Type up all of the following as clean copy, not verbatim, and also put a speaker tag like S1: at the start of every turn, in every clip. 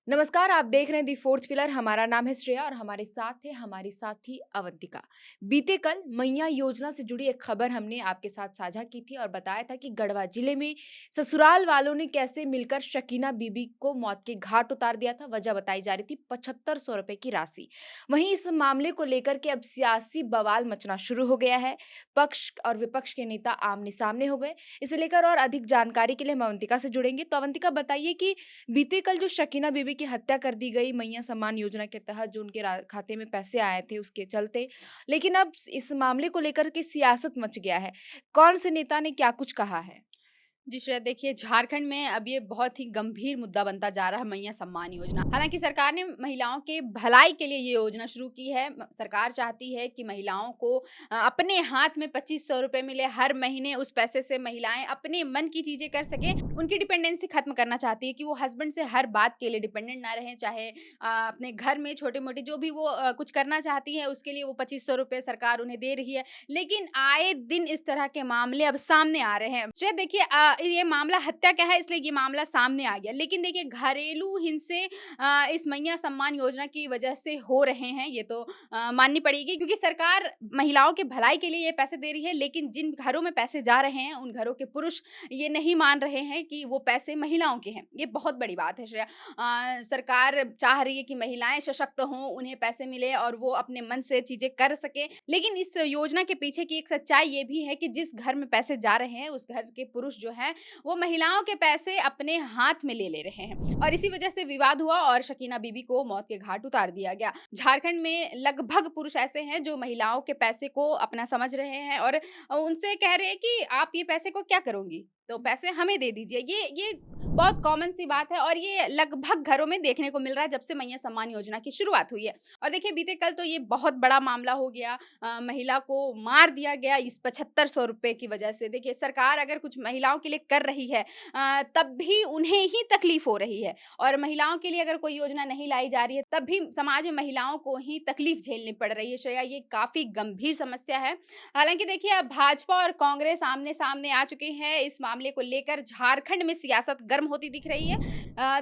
S1: नमस्कार, आप देख रहे हैं दी फोर्थ पिलर। हमारा नाम है श्रेया और हमारे साथ है हमारी साथी अवंतिका। बीते कल मैया योजना से जुड़ी एक खबर हमने आपके साथ साझा की थी और बताया था कि गढ़वा जिले में ससुराल वालों ने कैसे मिलकर शकीना बीबी को मौत के घाट उतार दिया था। वजह बताई जा रही थी 7500 रुपए की राशि। वहीं इस मामले को लेकर के अब सियासी बवाल मचना शुरू हो गया है। पक्ष और विपक्ष के नेता आमने सामने हो गए। इसे लेकर और अधिक जानकारी के लिए हम अवंतिका से जुड़ेंगे। तो अवंतिका, बताइए कि बीते कल जो शकीना बीबी की हत्या कर दी गई मैया सम्मान योजना के तहत, जो उनके खाते में पैसे आए थे उसके चलते, लेकिन अब इस मामले को लेकर के सियासत मच गया है। कौन से नेता ने क्या कुछ कहा है?
S2: जी शायद देखिए झारखंड में अब ये बहुत ही गंभीर मुद्दा बनता जा रहा है मैया सम्मान योजना। हालाँकि सरकार ने महिलाओं के भलाई के लिए ये योजना शुरू की है। सरकार चाहती है कि महिलाओं को अपने हाथ में 2500 रुपए मिले हर महीने। उस पैसे से महिलाएँ अपने मन की चीज़ें कर सकें। उनकी डिपेंडेंसी खत्म करना चाहती है कि वो हस्बैंड से हर बात के लिए डिपेंडेंट ना रहें। चाहे अपने घर में छोटे-मोटे जो भी वो कुछ करना चाहती हैं उसके लिए वो 2500 रुपए सरकार उन्हें दे रही है। लेकिन आए दिन इस तरह के मामले अब सामने आ रहे हैं। शायद देखिए ये मामला हत्या का है इसलिए ये मामला सामने आ गया। लेकिन देखिए घरेलू हिंसे इस मैया सम्मान योजना की वजह से हो रहे हैं, ये तो माननी पड़ेगी क्योंकि सरकार महिलाओं के भलाई के लिए ये पैसे दे रही है। लेकिन जिन घरों में पैसे जा रहे हैं, उन घरों के पुरुष ये नहीं मान रहे हैं कि वो पैसे महिलाओं के हैं। ये बहुत बड़ी बात है श्रेया। सरकार चाह रही है कि महिलाएँ सशक्त हों, उन्हें पैसे मिले और वो अपने मन से चीज़ें कर सकें। लेकिन इस योजना के पीछे की एक सच्चाई ये भी है कि जिस घर में पैसे जा रहे हैं, उस घर के पुरुष जो हैं, वो महिलाओं के पैसे अपने हाथ में ले रहे हैं और इसी वजह से विवाद हुआ और शकीना बीबी को मौत के घाट उतार दिया गया। झारखंड में लगभग पुरुष ऐसे हैं जो महिलाओं के पैसे को अपना समझ रहे हैं और उनसे कह रहे हैं कि आप ये पैसे को क्या करोगी? तो पैसे हमें दे दीजिए। ये बहुत कॉमन सी बात है और ये लगभग घरों में देखने को मिल रहा है जब से मैया सम्मान योजना की शुरुआत हुई है। और देखिए बीते कल तो ये बहुत बड़ा मामला हो गया। महिला को मार दिया गया इस 7500 रुपए की वजह से। देखिए सरकार अगर कुछ महिलाओं के लिए कर रही है तब भी उन्हें ही तकलीफ हो रही है और महिलाओं के लिए अगर कोई योजना नहीं लाई जा रही है तब भी समाज में महिलाओं को ही तकलीफ झेलनी पड़ रही है। श्रेया, ये काफ़ी गंभीर समस्या है। हालाँकि देखिए अब भाजपा और कांग्रेस आमने-सामने आ चुके हैं। इस मामले को लेकर झारखंड में सियासत गर्म होती दिख रही है।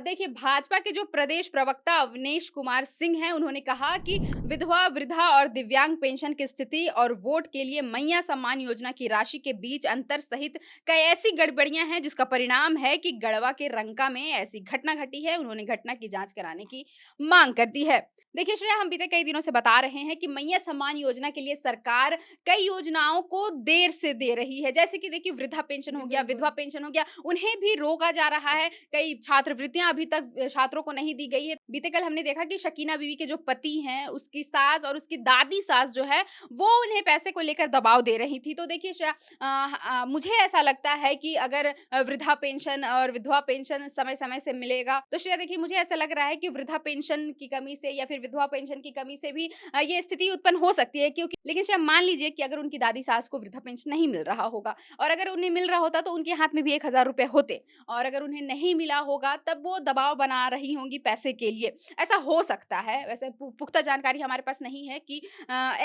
S2: देखिए भाजपा के जो प्रदेश प्रवक्ता अवनीश कुमार सिंह हैं, उन्होंने कहा कि विधवा, वृद्धा और दिव्यांग पेंशन की स्थिति और वोट के लिए मैया सम्मान योजना की राशि के बीच अंतर सहित कई ऐसी गड़बड़ियां हैं जिसका परिणाम है कि गढ़वा के रंका में ऐसी घटना घटी है। उन्होंने घटना की जांच कराने की मांग कर दी है। देखिए श्रेया, हम बीते कई दिनों से बता रहे हैं कि मैया सम्मान योजना के लिए सरकार कई योजनाओं को देर से दे रही है। जैसे कि देखिए वृद्धा पेंशन
S1: जी,
S2: हो गया, विधवा
S1: बिल्कुल।
S2: पेंशन हो गया, उन्हें भी रोका जा रहा है। कई छात्रवृत्तियाँ अभी तक छात्रों को नहीं दी गई है। बीते कल हमने देखा कि शकीना बीवी के जो पति हैं, उसकी सास और उसकी दादी सास जो है, वो उन्हें पैसे को लेकर दबाव दे रही थी। तो देखिए श्रेया, मुझे ऐसा लगता है कि अगर वृद्धा पेंशन और विधवा पेंशन समय-समय से मिलेगा, तो श्रेया देखिए मुझे ऐसा लग रहा है कि वृद्धा पेंशन की कमी से या फिर विधवा पेंशन की कमी से भी ये स्थिति उत्पन्न हो सकती है क्योंकि लेकिन श्रेया मान लीजिए कि अगर उनकी दादी सास को वृद्धा पेंशन नहीं मिल रहा होगा और अगर उन्हें मिल रहा होता तो उनके हाथ में भी 1000 रुपए होते और अगर उन्हें नहीं मिला होगा तब वो दबाव बना रही होंगी पैसे के लिए। ऐसा हो सकता है, वैसे पुख्ता जानकारी हमारे पास नहीं है कि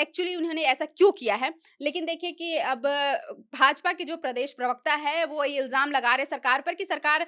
S2: एक्चुअली उन्होंने ऐसा क्यों किया है। लेकिन देखिए कि अब भाजपा के जो प्रदेश प्रवक्ता है वो ये इल्ज़ाम लगा रहे सरकार पर कि सरकार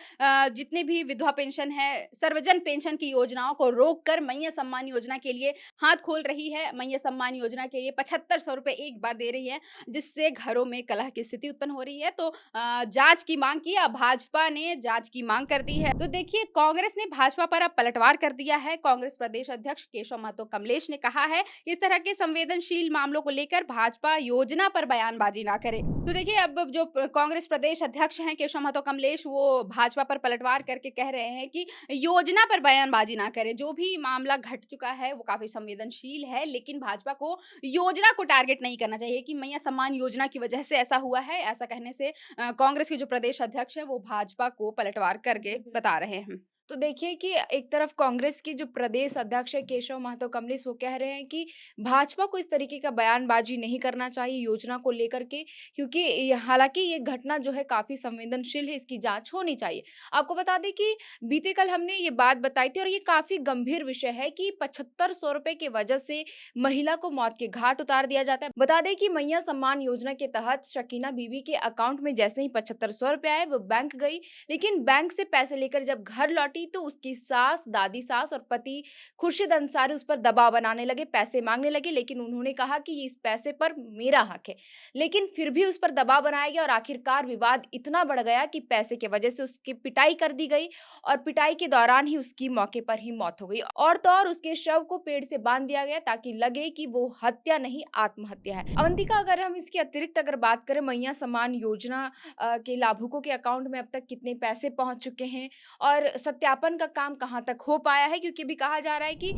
S2: जितने भी विधवा पेंशन है, सर्वजन पेंशन की योजनाओं को रोक कर मैया सम्मान योजना के लिए हाथ खोल रही है। मैया सम्मान योजना के लिए 7500 रुपए एक बार दे रही है, जिससे घरों में कलह की स्थिति उत्पन्न हो रही है। तो जाँच की माँग की। अब भाजपा ने जाँच की माँग कर दी है। तो देखिए कांग्रेस ने भाजपा पर अब पलटवार कर दिया है। कांग्रेस प्रदेश अध्यक्ष केशव महतो कमलेश ने कहा है कि इस तरह के संवेदनशील मामलों को लेकर भाजपा योजना पर बयानबाजी ना करे। तो देखिए अब जो कांग्रेस प्रदेश अध्यक्ष हैं केशव महतो कमलेश, वो भाजपा पर पलटवार करके कह रहे हैं कि योजना पर बयानबाजी ना करें। जो भी मामला घट चुका है वो काफ़ी संवेदनशील है, लेकिन भाजपा को योजना को टारगेट नहीं करना चाहिए कि मैया सम्मान योजना की वजह से ऐसा हुआ है। ऐसा कहने से कांग्रेस के जो प्रदेश अध्यक्ष हैं वो भाजपा को पलटवार करके बता रहे हैं।
S1: तो देखिए कि एक तरफ कांग्रेस के जो प्रदेश अध्यक्ष है केशव महतो कमलेश, वो कह रहे हैं कि भाजपा को इस तरीके का बयानबाजी नहीं करना चाहिए योजना को लेकर के, क्योंकि हालांकि ये घटना जो है काफी संवेदनशील है, इसकी जांच होनी चाहिए। आपको बता दें कि बीते कल हमने ये बात बताई थी और ये काफी गंभीर विषय है कि 7500 रुपए की वजह से महिला को मौत के घाट उतार दिया जाता है। बता दें कि मैया सम्मान योजना के तहत शकीना बीवी के अकाउंट में जैसे ही 7500 रुपए आए, वो बैंक गई, लेकिन बैंक से पैसे लेकर जब घर लौटी हटी तो उसकी सास, दादी सास और पति खुर्शीद अंसारी उस पर दबाव बनाने लगे, पैसे माँगने लगे, लेकिन उन्होंने कहा कि इस पैसे पर मेरा हक है। लेकिन फिर भी उस पर दबाव बनाया गया और आखिरकार विवाद इतना बढ़ गया कि पैसे की वजह से उसकी पिटाई कर दी गई और पिटाई के दौरान ही उसकी मौके पर ही मौत हो गई। और तो और उसके शव को पेड़ से बांध दिया गया ताकि लगे कि वो हत्या नहीं आत्महत्या है। अवंतिका, अगर हम इसके अतिरिक्त अगर बात करें मैया सम्मान योजना के लाभुकों के अकाउंट में अब तक कितने पैसे पहुंच चुके हैं और सत्यापन का काम कहां तक हो पाया है, क्योंकि भी कहा जा रहा है कि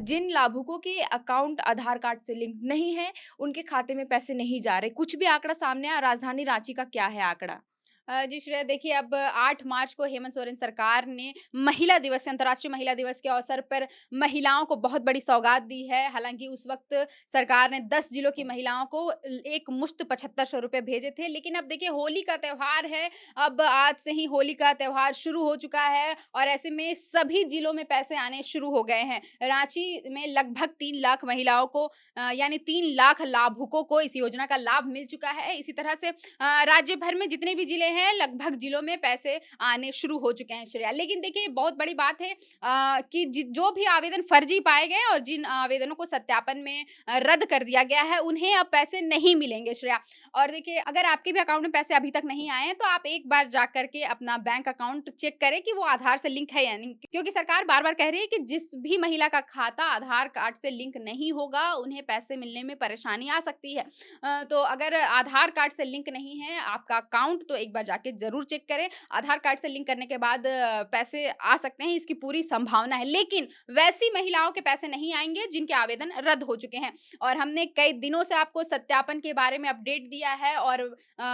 S1: जिन लाभुकों के अकाउंट आधार कार्ड से लिंक नहीं है उनके खाते में पैसे नहीं जा रहे। कुछ भी आंकड़ा सामने आया, राजधानी रांची का क्या है आंकड़ा?
S2: जी श्रेया, देखिए अब 8 मार्च को हेमंत सोरेन सरकार ने महिला दिवस, अंतर्राष्ट्रीय महिला दिवस के अवसर पर महिलाओं को बहुत बड़ी सौगात दी है। हालाँकि उस वक़्त सरकार ने 10 जिलों की महिलाओं को एक मुश्त 7500 रुपए भेजे थे। लेकिन अब देखिए होली का त्योहार है, अब आज से ही होली का त्योहार शुरू हो चुका है और ऐसे में सभी जिलों में पैसे आने शुरू हो गए हैं। रांची में लगभग 3 लाख महिलाओं को यानी 3 लाख लाभुकों को इस योजना का लाभ मिल चुका है। इसी तरह से राज्य भर में जितने भी जिले हैं, लगभग जिलों में पैसे आने शुरू हो चुके हैं श्रेया। लेकिन देखिए बहुत बड़ी बात है कि जो भी आवेदन फर्जी पाए गए और जिन आवेदनों को सत्यापन में रद्द कर दिया गया है, उन्हें अब पैसे नहीं मिलेंगे श्रेया। और देखिए अगर आपके भी अकाउंट में पैसे अभी तक नहीं आए हैं, तो आप एक बार जा करके अपना बैंक अकाउंट चेक करें कि वो आधार से लिंक है या नहीं। क्योंकि सरकार बार-बार कह रही है कि जिस भी महिला का खाता आधार कार्ड से लिंक नहीं होगा, उन्हें पैसे मिलने में परेशानी आ सकती है। तो अगर आधार कार्ड से लिंक नहीं है आपका अकाउंट, तो एक बार जाके ज़रूर चेक करें। आधार कार्ड से लिंक करने के बाद पैसे आ सकते हैं, इसकी पूरी संभावना है। लेकिन वैसी महिलाओं के पैसे नहीं आएँगे जिनके आवेदन रद्द हो चुके हैं। और हमने कई दिनों से आपको सत्यापन के बारे में अपडेट दिया है और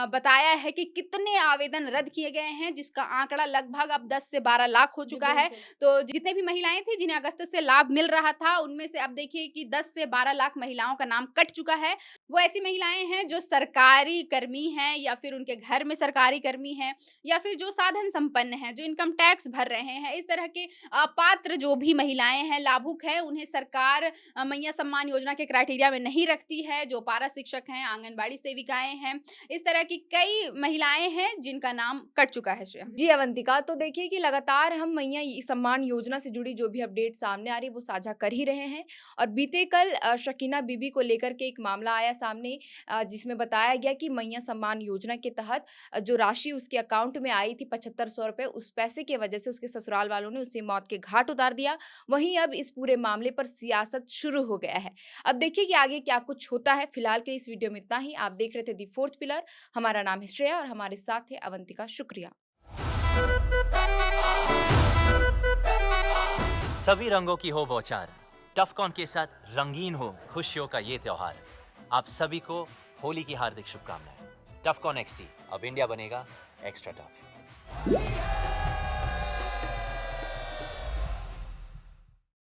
S2: बताया है कि कितने आवेदन रद्द किए गए हैं, जिसका आंकड़ा लगभग अब 10 से 12 लाख हो
S1: जी,
S2: चुका है।
S1: बिल्कुल।
S2: तो जितने भी महिलाएँ थी जिन्हें अगस्त से लाभ मिल रहा था, उनमें से अब देखिए कि 10 से 12 लाख महिलाओं का नाम कट चुका है। वो ऐसी महिलाएँ हैं जो सरकारी कर्मी हैं या फिर उनके घर में सरकारी कर्मी हैं या फिर जो साधन संपन्न हैं, जो इनकम टैक्स भर रहे हैं। इस तरह के अपात्र जो भी महिलाएँ हैं, लाभुक हैं, उन्हें सरकार मैया सम्मान योजना के क्राइटेरिया में नहीं रखती है। जो पारा शिक्षक हैं, आंगनबाड़ी सेविकाएँ हैं, इस तरह की कई महिलाएँ हैं जिनका नाम कट चुका है श्रेया।
S1: जी, अवंतिका, तो देखिए कि लगातार हम मैया सम्मान योजना से जुड़ी जो भी अपडेट सामने आ रही है वो साझा कर ही रहे हैं और बीते कल शकीना बीबी को लेकर के एक मामला आया सामने, जिसमें बताया गया कि मैया सम्मान योजना के तहत जो राशि उसके अकाउंट में आई थी 7500 रुपए, उस पैसे की वजह से उसके ससुराल वालों ने उसे मौत के घाट उतार दिया। वहीं अब इस पूरे मामले पर सियासत शुरू हो गया है। अब देखिए कि आगे क्या कुछ होता है। फिलहाल के इस वीडियो में इतना ही। आप देख रहे थे दी फोर्थ पिलर। हमारा नाम है श्रेया और हमारे साथ है अवंतिका। शुक्रिया।
S3: सभी रंगों की हो बौछार, टफकॉन के साथ रंगीन हो खुशियों का ये त्योहार। आप सभी को होली की हार्दिक शुभकामनाएं। टफकॉन एक्सटी, अब इंडिया बनेगा एक्स्ट्रा टफ।